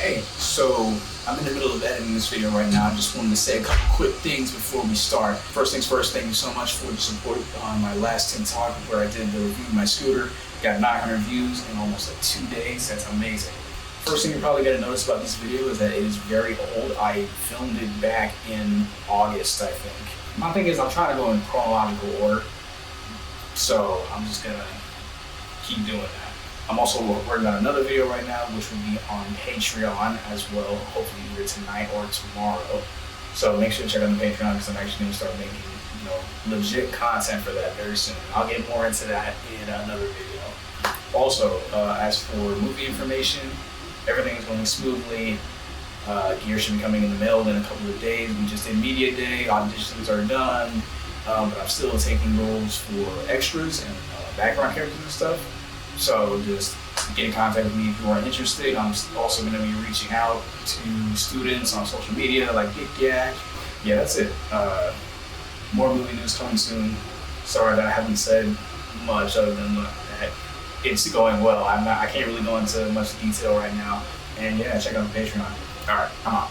Hey, so I'm in the middle of editing this video right now. I just wanted to say a couple quick things before we start. First things first, thank you so much for the support on my last TikTok where I did the review of my scooter. Got 900 views in almost like 2 days. That's amazing. First thing you're probably gonna notice about this video is that it is very old. I filmed it back in August, I think. My thing is I'm trying to go in chronological order, so I'm just gonna keep doing that. I'm also working on another video right now, which will be on Patreon as well, hopefully either tonight or tomorrow. So make sure to check out the Patreon because I'm actually gonna start making, legit content for that very soon. I'll get more into that in another video. Also, as for movie information, everything is going smoothly. Gear should be coming in the mail in a couple of days. We just did media day, auditions are done, but I'm still taking roles for extras and background characters and stuff. So just get in contact with me if you are interested. I'm also going to be reaching out to students on social media like Yik Yak. Yeah, that's it. More movie news coming soon. Sorry that I haven't said much other than that it's going well. I can't really go into much detail right now. And yeah, check out the Patreon. All right, I'm out.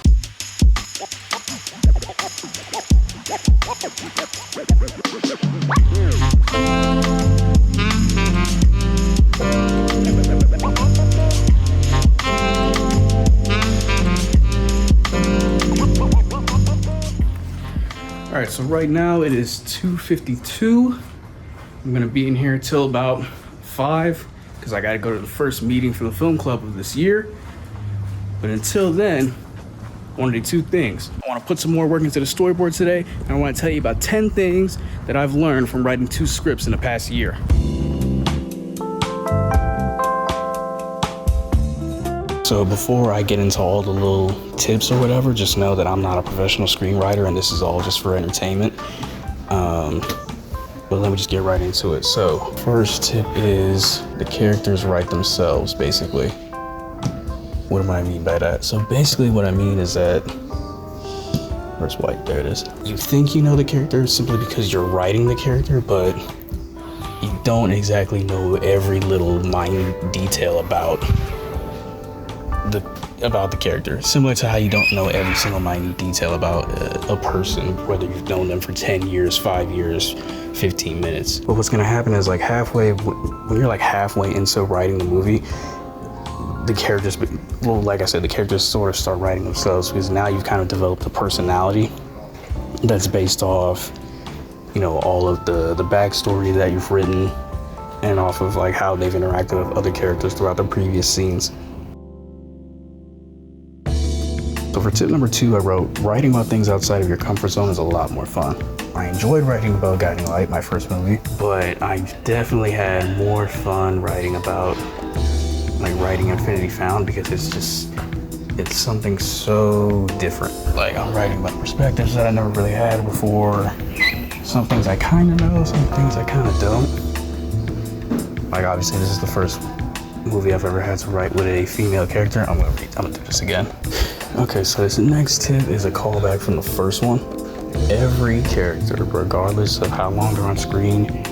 All right, so right now it is 2:52. I'm gonna be in here till about 5 because I gotta go to the first meeting for the film club of this year. But until then, I wanna do 2 things. I wanna put some more work into the storyboard today, and I wanna tell you about 10 things that I've learned from writing 2 scripts in the past year. So before I get into all the little tips or whatever, just know that I'm not a professional screenwriter and this is all just for entertainment. But let me just get right into it. So first tip is the characters write themselves, basically. What do I mean by that? So basically what I mean is that, where's White? There it is. You think you know the character simply because you're writing the character, but you don't exactly know every little minute detail about the character. Similar to how you don't know every single minute detail about a person, whether you've known them for 10 years, 5 years, 15 minutes. But what's gonna happen is like when you're like halfway into writing the movie, the characters, well, like I said, the characters sort of start writing themselves because now you've kind of developed a personality that's based off, all of the backstory that you've written and off of like how they've interacted with other characters throughout the previous scenes. So for tip number 2, I wrote, writing about things outside of your comfort zone is a lot more fun. I enjoyed writing about Guiding Light, my first movie, but I definitely had more fun writing about writing Infinity Found because it's something so different. Like I'm writing about perspectives that I never really had before. Some things I kind of know, some things I kind of don't. Like obviously this is the first movie I've ever had to write with a female character. I'm gonna do this again. Okay, so this next tip is a callback from the first one. Every character, regardless of how long they're on screen,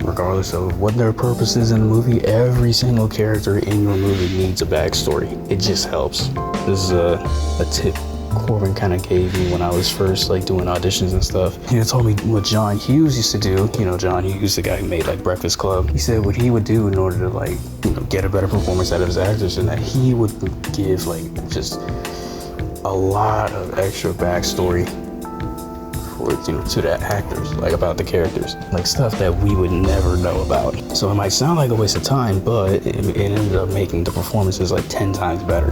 regardless of what their purpose is in the movie, every single character in your movie needs a backstory. It just helps. This is a tip Corbin kind of gave me when I was first doing auditions and stuff. He told me what John Hughes used to do. John Hughes, the guy who made Breakfast Club. He said what he would do in order to get a better performance out of his actors, and that he would give just a lot of extra backstory to the actors, about the characters, stuff that we would never know about. So it might sound like a waste of time, but it ended up making the performances 10 times better.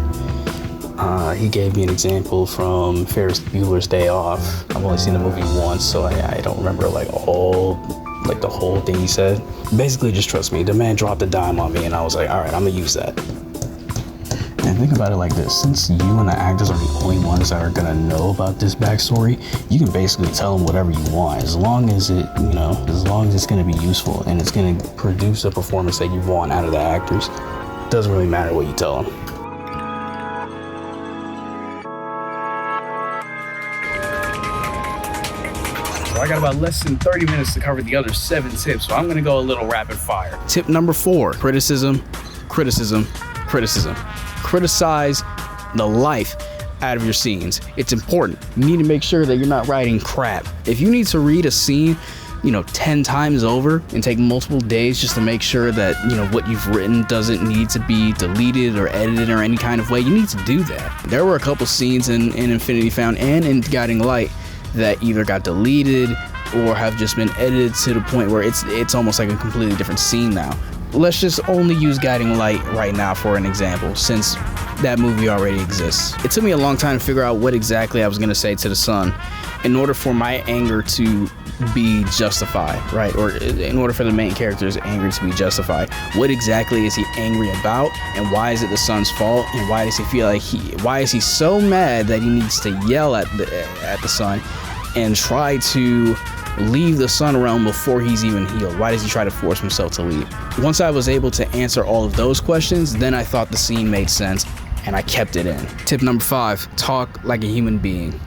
He gave me an example from Ferris Bueller's Day Off. I've only seen the movie once, so I don't remember the whole thing he said. Basically, just trust me, the man dropped a dime on me and I was like, all right, I'm gonna use that. And think about it like this, since you and the actors are the only ones that are gonna know about this backstory, you can basically tell them whatever you want, as long as it's gonna be useful and it's gonna produce a performance that you want out of the actors. It doesn't really matter what you tell them. So I got about less than 30 minutes to cover the other 7 tips, so I'm gonna go a little rapid fire. Tip number 4, criticism. Criticize the life out of your scenes. It's important. You need to make sure that you're not writing crap. If you need to read a scene 10 times over and take multiple days just to make sure that what you've written doesn't need to be deleted or edited or any kind of way, you need to do that. There were a couple scenes in Infinity Found and in Guiding Light that either got deleted or have just been edited to the point where it's almost like a completely different scene now. Let's just only use Guiding Light right now for an example, since that movie already exists. It took me a long time to figure out what exactly I was gonna say to the son in order for my anger to be justified, right? Or in order for the main character's anger to be justified. What exactly is he angry about, and why is it the son's fault, and why does he feel like why is he so mad that he needs to yell at the son and try to leave the sun realm before he's even healed? Why does he try to force himself to leave? Once I was able to answer all of those questions, then I thought the scene made sense and I kept it in. Tip number 5, talk like a human being.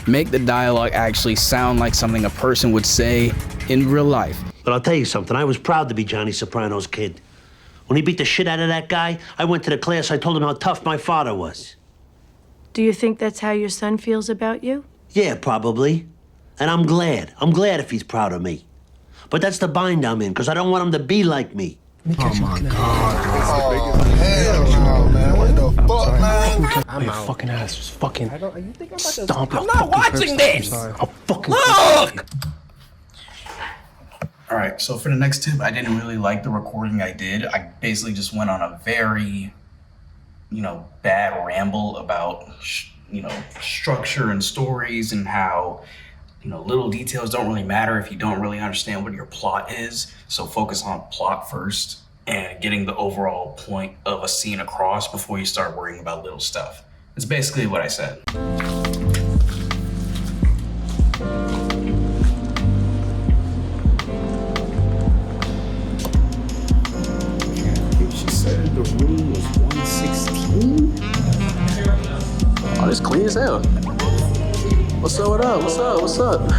Make the dialogue actually sound like something a person would say in real life. But I'll tell you something, I was proud to be Johnny Soprano's kid. When he beat the shit out of that guy, I went to the class, I told him how tough my father was. Do you think that's how your son feels about you? Yeah, probably. And I'm glad. I'm glad if he's proud of me. But that's the bind I'm in, because I don't want him to be like me. Oh my God. Oh, hell no, man. What the fuck, man? I'm out. Fucking ass just fucking stomp. I'm not watching this. I'll fucking Look! All right, so for the next tip, I didn't really like the recording I did. I basically just went on a very, bad ramble about, structure and stories and how, little details don't really matter if you don't really understand what your plot is. So focus on plot first and getting the overall point of a scene across before you start worrying about little stuff. That's basically what I said. She said the room was 116? Oh, it's clean as hell. What's up, what up, what's up, what's up?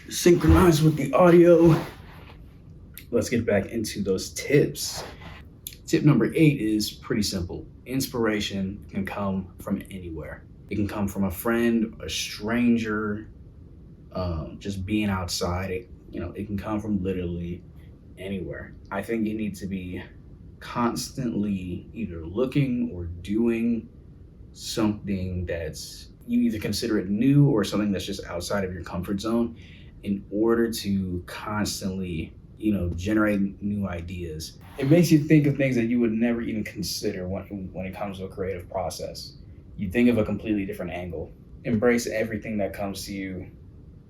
Synchronize with the audio. Let's get back into those tips. Tip number 8 is pretty simple. Inspiration can come from anywhere. It can come from a friend, a stranger, just being outside. It can come from literally anywhere. I think you need to be constantly either looking or doing something that's, you either consider it new or something that's just outside of your comfort zone in order to constantly generate new ideas. It makes you think of things that you would never even consider when it comes to a creative process. You think of a completely different angle. Embrace everything that comes to you.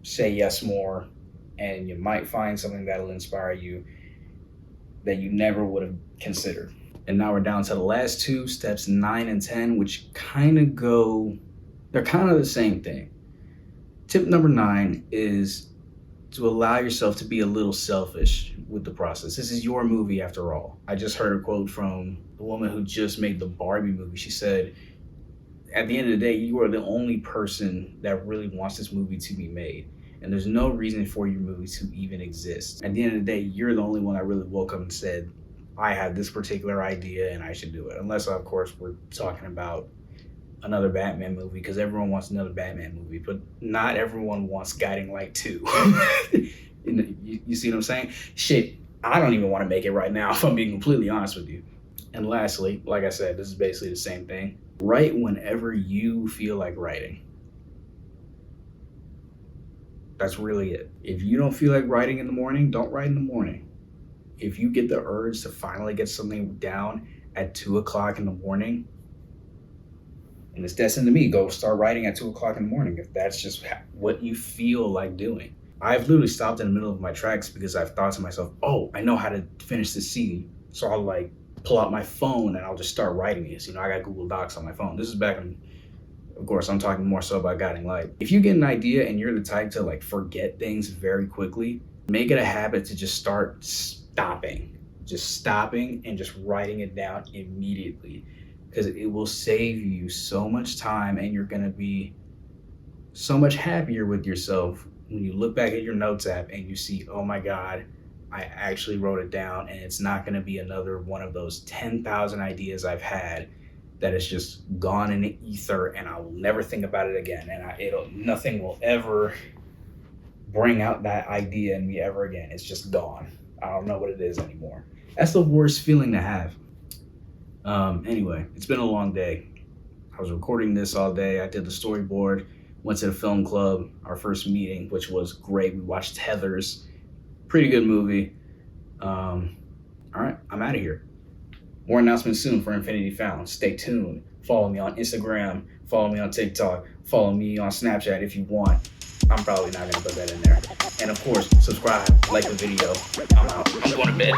Say yes more, and you might find something that'll inspire you that you never would have considered. And now we're down to the last 2, steps 9 and 10, which they're kind of the same thing. Tip number 9 is to allow yourself to be a little selfish with the process. This is your movie after all. I just heard a quote from the woman who just made the Barbie movie. She said, at the end of the day, you are the only person that really wants this movie to be made. And there's no reason for your movie to even exist. At the end of the day, you're the only one that really woke up and said, I have this particular idea and I should do it. Unless, of course, we're talking about another Batman movie, because everyone wants another Batman movie, but not everyone wants Guiding Light 2. You see what I'm saying? Shit, I don't even want to make it right now, if I'm being completely honest with you. And lastly, like I said, this is basically the same thing. Write whenever you feel like writing. That's really it. If you don't feel like writing in the morning, don't write in the morning. If you get the urge to finally get something down at 2 o'clock in the morning, and it's destined to me, go start writing at 2 o'clock in the morning if that's just what you feel like doing. I've literally stopped in the middle of my tracks because I've thought to myself, oh, I know how to finish this scene. So I'll pull out my phone and I'll just start writing this. I got Google Docs on my phone. This is back in, of course, I'm talking more so about Guiding Light. If you get an idea and you're the type to forget things very quickly, make it a habit to just start stopping and just writing it down immediately, because it will save you so much time and you're going to be so much happier with yourself when you look back at your notes app and you see, oh my God, I actually wrote it down, and it's not going to be another one of those 10,000 ideas I've had that is just gone in the ether and I will never think about it again, and nothing will ever bring out that idea in me ever again. It's just gone. I don't know what it is anymore. That's the worst feeling to have. Anyway, it's been a long day. I was recording this all day. I did the storyboard, went to the film club, our first meeting, which was great. We watched Heathers. Pretty good movie. All right, I'm out of here. More announcements soon for Infinity Found. Stay tuned. Follow me on Instagram. Follow me on TikTok. Follow me on Snapchat if you want. I'm probably not going to put that in there. And of course, subscribe, like the video. I'm out. I'm going to bed.